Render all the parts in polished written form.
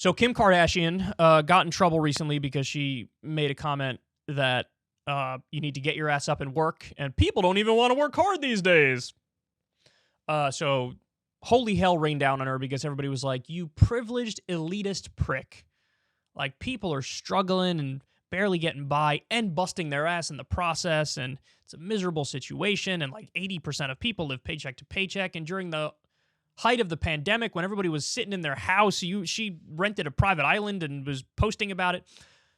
So Kim Kardashian got in trouble recently because she made a comment that you need to get your ass up and work, and people don't even want to work hard these days. So holy hell rained down on her because everybody was like, you privileged elitist prick. Like, people are struggling and barely getting by and busting their ass in the process, and it's a miserable situation, and like 80% of people live paycheck to paycheck, and during the height of the pandemic, when everybody was sitting in their house, she rented a private island and was posting about it.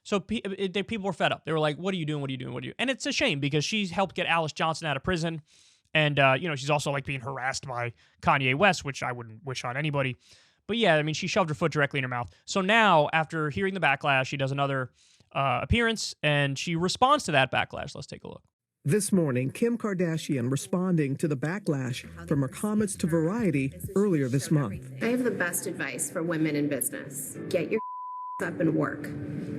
So people were fed up. They were like, what are you doing? What are you doing? What are you? And it's a shame because she's helped get Alice Johnson out of prison. And, she's also like being harassed by Kanye West, which I wouldn't wish on anybody. But yeah, I mean, she shoved her foot directly in her mouth. So now, after hearing the backlash, she does another appearance and she responds to that backlash. Let's take a look. This morning, Kim Kardashian responding to the backlash from her comments to Variety earlier this month. I have the best advice for women in business. Get your up and work.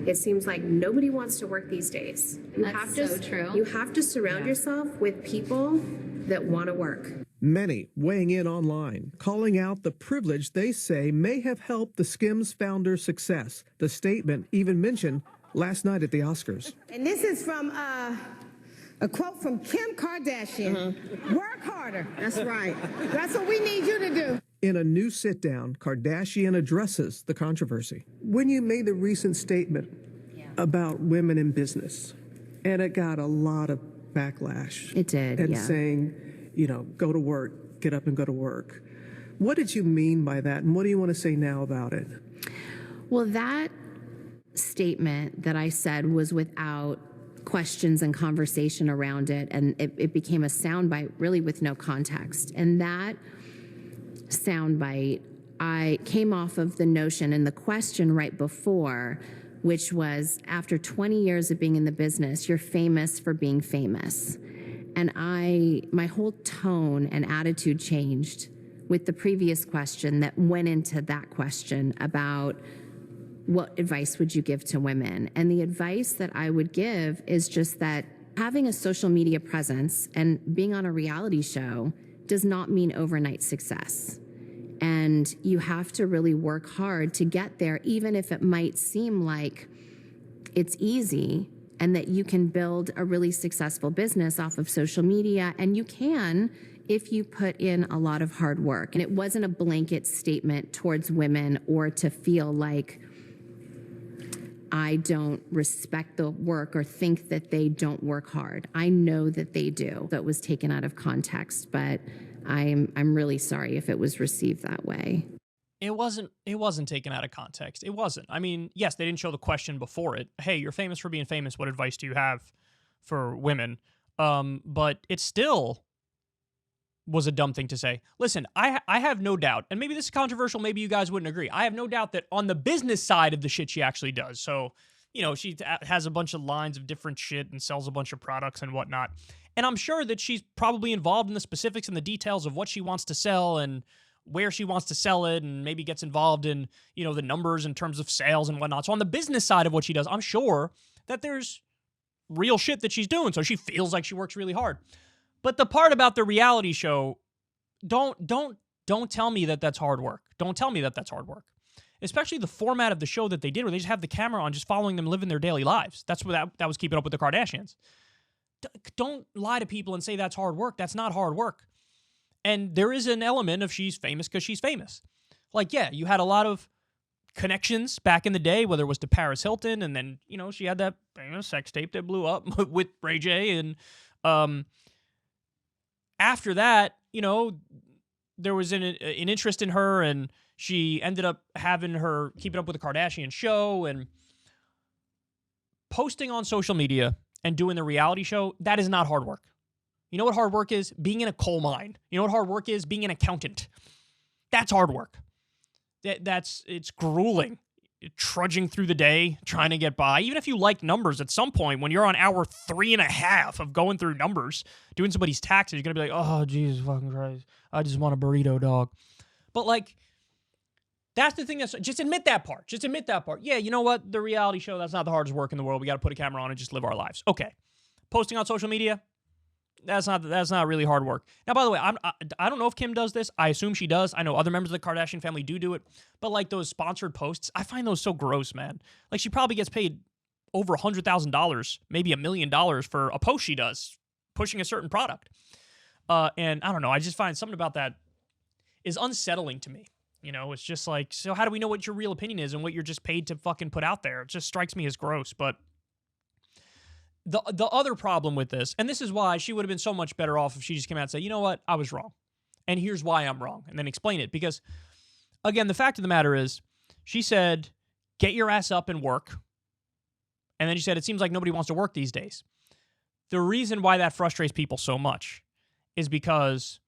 It seems like nobody wants to work these days. That's so true. You have to surround yourself with people that want to work. Many weighing in online, calling out the privilege they say may have helped the Skims founder's success. The statement even mentioned last night at the Oscars. And this is from a quote from Kim Kardashian. Work harder. That's right. That's what we need you to do. In a new sit-down, Kardashian addresses the controversy. When you made the recent statement about women in business, and it got a lot of backlash. It did, and saying, go to work, get up and go to work. What did you mean by that, and what do you want to say now about it? Well, that statement that I said was without questions and conversation around it, and it became a soundbite really with no context. And that soundbite, I came off of the notion and the question right before, which was, after 20 years of being in the business, you're famous for being famous. And my whole tone and attitude changed with the previous question that went into that question about what advice would you give to women? And the advice that I would give is just that having a social media presence and being on a reality show does not mean overnight success. And you have to really work hard to get there, even if it might seem like it's easy and that you can build a really successful business off of social media. And you can if you put in a lot of hard work. And it wasn't a blanket statement towards women or to feel like I don't respect the work or think that they don't work hard. I know that they do. That was taken out of context, but I'm really sorry if it was received that way. It wasn't taken out of context. It wasn't. I mean, yes, they didn't show the question before it. Hey, you're famous for being famous. What advice do you have for women? But it still was a dumb thing to say. Listen, I have no doubt, and maybe this is controversial, maybe you guys wouldn't agree. I have no doubt that on the business side of the shit she actually does. So, she has a bunch of lines of different shit and sells a bunch of products and whatnot. And I'm sure that she's probably involved in the specifics and the details of what she wants to sell and where she wants to sell it, and maybe gets involved in, the numbers in terms of sales and whatnot. So on the business side of what she does, I'm sure that there's real shit that she's doing. So she feels like she works really hard. But the part about the reality show, don't tell me that that's hard work. Don't tell me that that's hard work. Especially the format of the show that they did, where they just have the camera on, just following them living their daily lives. That's what that was Keeping Up with the Kardashians. Don't lie to people and say that's hard work. That's not hard work. And there is an element of she's famous because she's famous. Like, yeah, you had a lot of connections back in the day, whether it was to Paris Hilton, and then, she had that famous sex tape that blew up with Ray J. And after that, there was an interest in her, and she ended up having her Keeping Up with the Kardashian show and posting on social media and doing the reality show. That is not hard work. You know what hard work is? Being in a coal mine. You know what hard work is? Being an accountant. That's hard work. It's grueling. Trudging through the day, trying to get by. Even if you like numbers, at some point, when you're on hour 3.5 of going through numbers, doing somebody's taxes, you're going to be like, oh, Jesus fucking Christ. I just want a burrito, dog. But, that's the thing. Just admit that part. Just admit that part. Yeah, you know what? The reality show, that's not the hardest work in the world. We got to put a camera on and just live our lives. Okay. Posting on social media, That's not really hard work. Now, by the way, I don't know if Kim does this. I assume she does. I know other members of the Kardashian family do it. But like those sponsored posts, I find those so gross, man. Like she probably gets paid over $100,000, maybe $1 million for a post she does pushing a certain product. And I don't know. I just find something about that is unsettling to me. You know, it's just like, so how do we know what your real opinion is and what you're just paid to fucking put out there? It just strikes me as gross. But the other problem with this, and this is why she would have been so much better off if she just came out and said, you know what, I was wrong. And here's why I'm wrong. And then explain it. Because, again, the fact of the matter is, she said, get your ass up and work. And then she said, it seems like nobody wants to work these days. The reason why that frustrates people so much is because,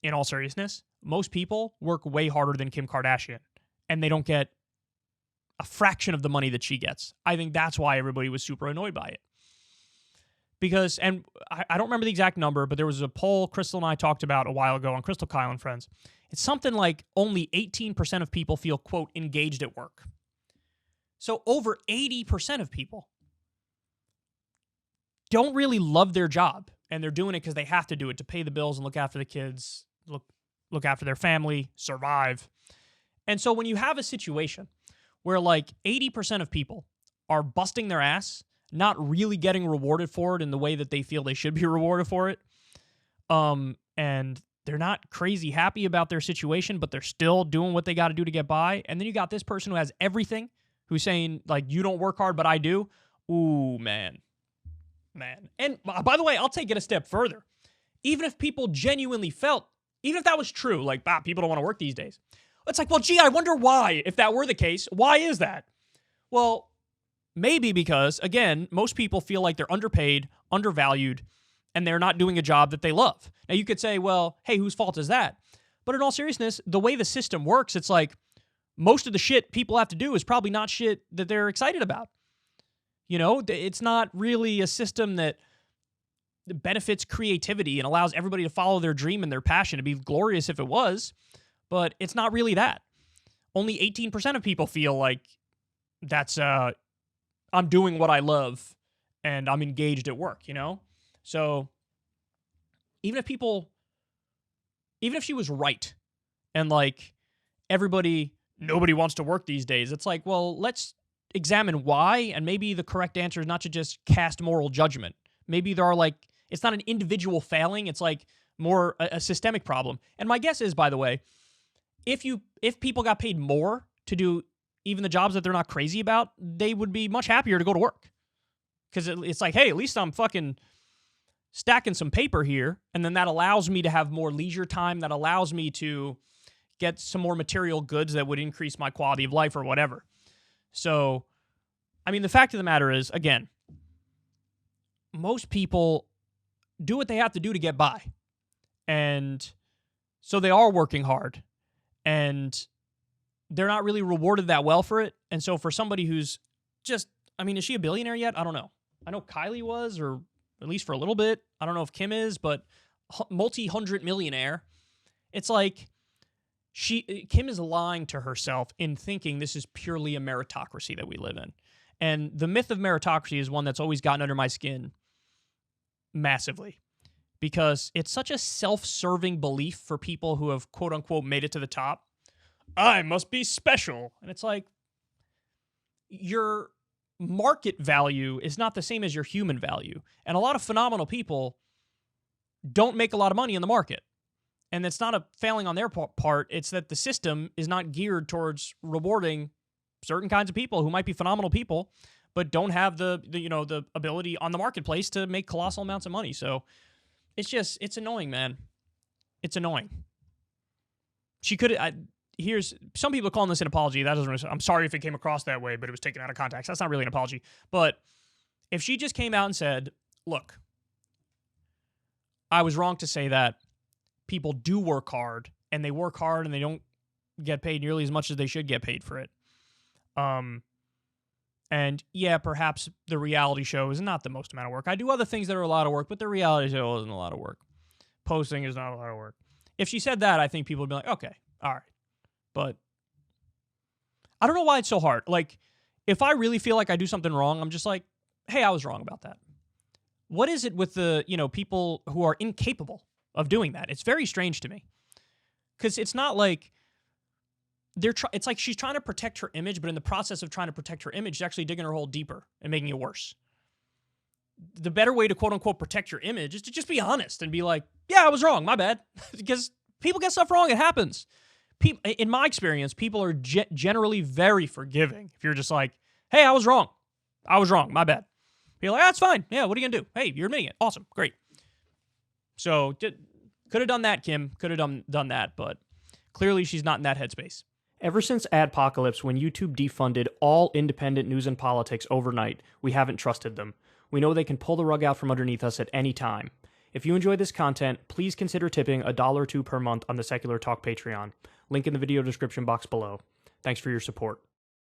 in all seriousness, most people work way harder than Kim Kardashian. And they don't get a fraction of the money that she gets. I think that's why everybody was super annoyed by it. Because, and I don't remember the exact number, but there was a poll Crystal and I talked about a while ago on Crystal, Kyle, and Friends. It's something like only 18% of people feel, quote, engaged at work. So over 80% of people don't really love their job, and they're doing it because they have to do it to pay the bills and look after the kids, look after their family, survive. And so when you have a situation where like 80% of people are busting their ass, not really getting rewarded for it in the way that they feel they should be rewarded for it, and they're not crazy happy about their situation, but they're still doing what they got to do to get by. And then you got this person who has everything, who's saying, like, you don't work hard, but I do. Ooh, man. And by the way, I'll take it a step further. Even if people genuinely felt, even if that was true, like, people don't want to work these days. It's like, well, gee, I wonder why. If that were the case, why is that? Well, maybe because, again, most people feel like they're underpaid, undervalued, and they're not doing a job that they love. Now, you could say, well, hey, whose fault is that? But in all seriousness, the way the system works, it's like most of the shit people have to do is probably not shit that they're excited about. You know, it's not really a system that benefits creativity and allows everybody to follow their dream and their passion. It'd be glorious if it was, but it's not really that. Only 18% of people feel like that's, I'm doing what I love and I'm engaged at work, you know? So even if she was right and like nobody wants to work these days, it's like, well, let's examine why. And maybe the correct answer is not to just cast moral judgment. Maybe there are like, it's not an individual failing. It's like more a systemic problem. And my guess is, by the way, if people got paid more to do even the jobs that they're not crazy about, they would be much happier to go to work. Because it's like, hey, at least I'm fucking stacking some paper here, and then that allows me to have more leisure time, that allows me to get some more material goods that would increase my quality of life or whatever. So, I mean, the fact of the matter is, again, most people do what they have to do to get by. And so they are working hard, and they're not really rewarded that well for it. And so for somebody who's just, I mean, is she a billionaire yet? I don't know. I know Kylie was, or at least for a little bit. I don't know if Kim is, but multi-hundred millionaire. It's like Kim is lying to herself in thinking this is purely a meritocracy that we live in. And the myth of meritocracy is one that's always gotten under my skin massively, because it's such a self-serving belief for people who have quote unquote made it to the top. I must be special. And it's like, your market value is not the same as your human value. And a lot of phenomenal people don't make a lot of money in the market. And it's not a failing on their part. It's that the system is not geared towards rewarding certain kinds of people who might be phenomenal people, but don't have the ability on the marketplace to make colossal amounts of money. So it's annoying, man. It's annoying. She could, some people are calling this an apology. That doesn't, I'm sorry if it came across that way, but it was taken out of context. That's not really an apology. But if she just came out and said, look, I was wrong to say that people do work hard, and they work hard and they don't get paid nearly as much as they should get paid for it. And yeah, perhaps the reality show is not the most amount of work. I do other things that are a lot of work, but the reality show isn't a lot of work. Posting is not a lot of work. If she said that, I think people would be like, okay, all right. But I don't know why it's so hard. Like, if I really feel like I do something wrong, I'm just like, hey, I was wrong about that. What is it with the, people who are incapable of doing that? It's very strange to me. Because it's not like it's like she's trying to protect her image, but in the process of trying to protect her image, she's actually digging her hole deeper and making it worse. The better way to quote unquote protect your image is to just be honest and be like, yeah, I was wrong, my bad. Because people get stuff wrong, it happens. In my experience, people are generally very forgiving. If you're just like, hey, I was wrong, my bad. You're like, that's fine. Yeah, what are you going to do? Hey, you're admitting it. Awesome. Great. So, could have done that, Kim. Could have done that, but clearly she's not in that headspace. Ever since Adpocalypse, when YouTube defunded all independent news and politics overnight, we haven't trusted them. We know they can pull the rug out from underneath us at any time. If you enjoy this content, please consider tipping $1 or $2 per month on the Secular Talk Patreon. Link in the video description box below. Thanks for your support.